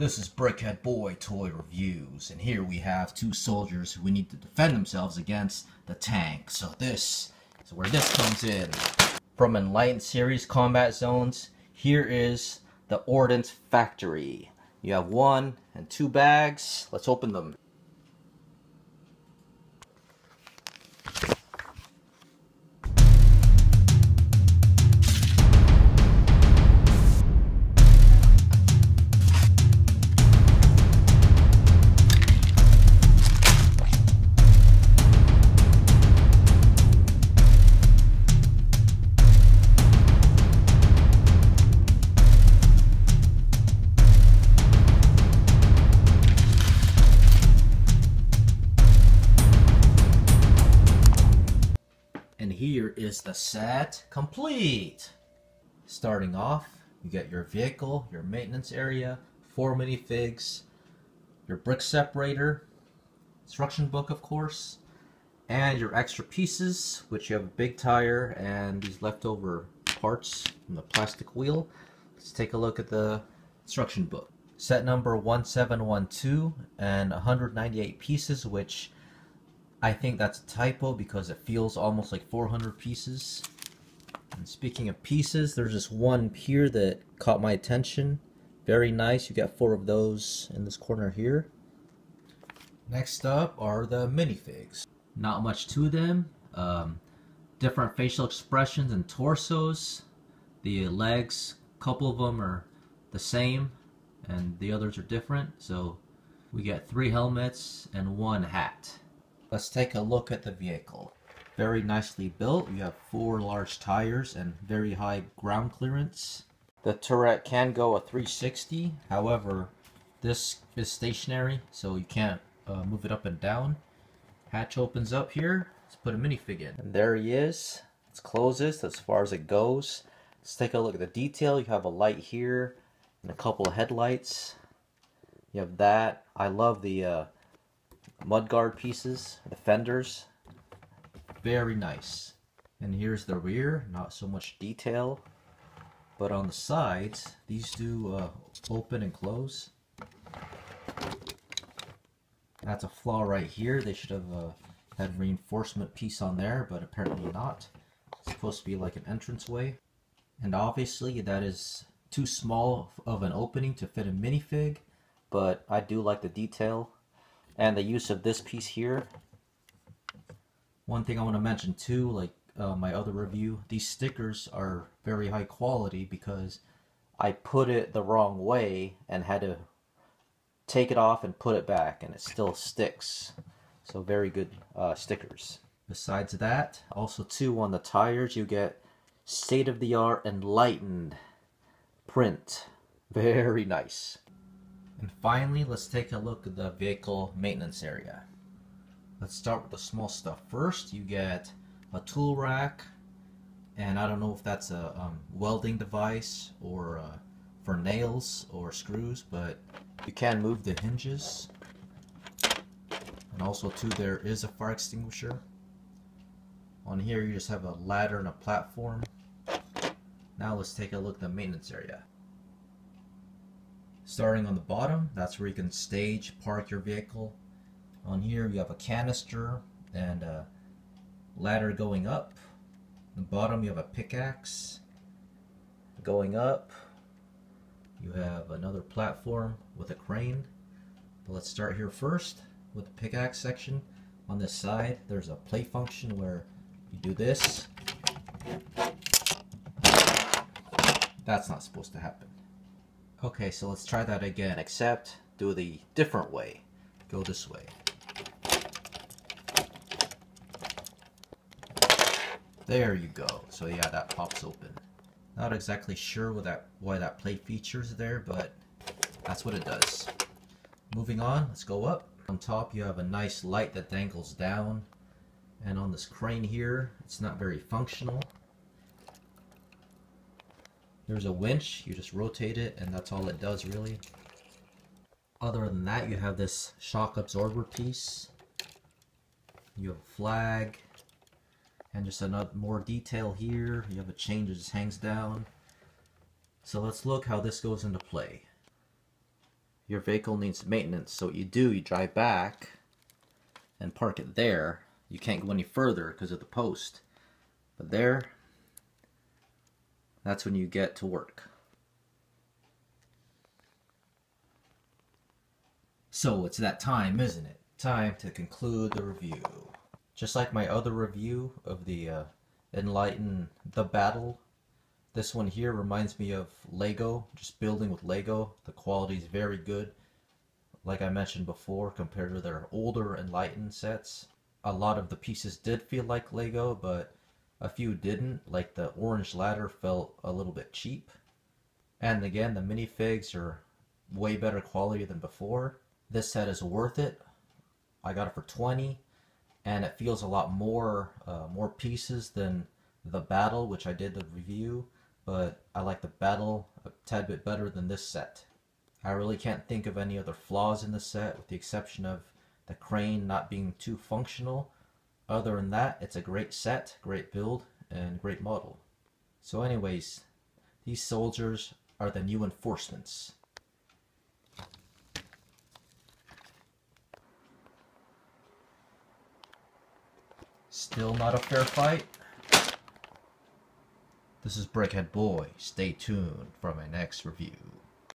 This is Brickhead Boy Toy Reviews, and here we have two soldiers who need to defend themselves against the tank. So this is where this comes in. From Enlightened series combat zones, here is the Ordance factory. You have 1 and 2 bags. Let's open them. And here is the set complete. Starting off, you get your vehicle, your maintenance area, 4 minifigs, your brick separator, instruction book of course, and your extra pieces, which you have a big tire and these leftover parts from the plastic wheel. Let's take a look at the instruction book. Set number 1712 and 198 pieces, which I think that's a typo because it feels almost like 400 pieces. And speaking of pieces, there's this one here that caught my attention. Very nice. You got 4 of those in this corner here. Next up are the minifigs. Not much to them. Different facial expressions and torsos. The legs, a couple of them are the same and the others are different. So we get 3 helmets and 1 hat. Let's take a look at the vehicle. Very nicely built. You have 4 large tires and very high ground clearance. The turret can go a 360. However, this is stationary, so you can't move it up and down. Hatch opens up here. Let's put a minifig in. And there he is. Let's close this as far as it goes. Let's take a look at the detail. You have a light here and a couple of headlights. You have that. I love the mudguard pieces, the fenders, very nice. And here's the rear, not so much detail, but on the sides these do open and close. That's a flaw right here. They should have had reinforcement piece on there, but apparently not. It's supposed to be like an entranceway, and obviously that is too small of an opening to fit a minifig, but I do like the detail and the use of this piece here. One thing I want to mention too, like my other review, these stickers are very high quality because I put it the wrong way and had to take it off and put it back, and it still sticks. So very good stickers. Besides that, also too on the tires you get state-of-the-art Enlightened print. Very nice. And finally, let's take a look at the vehicle maintenance area. Let's start with the small stuff first. You get a tool rack, and I don't know if that's a welding device or for nails or screws, but you can move the hinges. And also too, there is a fire extinguisher. On here you just have a ladder and a platform. Now let's take a look at the maintenance area. Starting on the bottom, that's where you can stage, park your vehicle. On here you have a canister and a ladder going up. On the bottom you have a pickaxe. Going up you have another platform with a crane. But let's start here first with the pickaxe section. On this side there's a play function where you do this. That's not supposed to happen. Okay, so let's try that again, except do the different way. Go this way. There you go. So yeah, that pops open. Not exactly sure why that play feature is there, but that's what it does. Moving on, let's go up. On top you have a nice light that dangles down. And on this crane here, it's not very functional. There's a winch, you just rotate it and that's all it does really. Other than that, you have this shock absorber piece. You have a flag and just another more detail here. You have a chain that just hangs down. So let's look how this goes into play. your vehicle needs maintenance. So what you do, you drive back and park it there. You can't go any further because of the post. But there, that's when you get to work. So it's that time, isn't it? Time to conclude the review. Just like my other review of the Enlighten the Battle, this one here reminds me of Lego, just building with Lego. The quality is very good, like I mentioned before, compared to their older Enlighten sets. A lot of the pieces did feel like Lego, but a few didn't, like the orange ladder felt a little bit cheap. And again, the minifigs are way better quality than before. This set is worth it. I got it for 20, and it feels a lot more pieces than the Battle, which I did the review, but I like the Battle a tad bit better than this set. I really can't think of any other flaws in the set, with the exception of the crane not being too functional. Other than that, it's a great set, great build, and great model. So anyways, these soldiers are the new enforcements. Still not a fair fight? This is Brickhead Boy. Stay tuned for my next review.